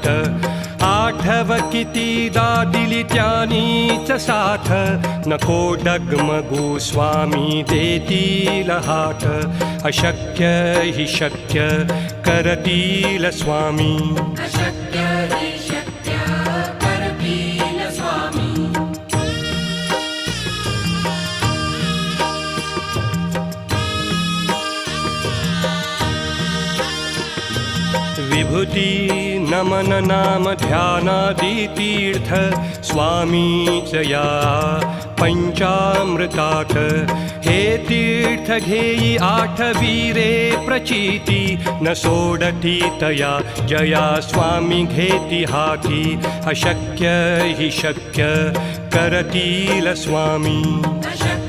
हात आठव कितीदा दिली त्यानीच साथ नको डगमगू स्वामी देतील हात अशक्य हि शक्य करतील स्वामी अशक्य हि शक्य करतील स्वामी विभूती नमन नाम ध्यानादि तीर्थ स्वामीच या पंचामृतात हे तीर्थ घेई आठवीरे प्रचिती न सोडती तया जया स्वामी घेती हाती अशक्य हि शक्य करतील स्वामी अशक्य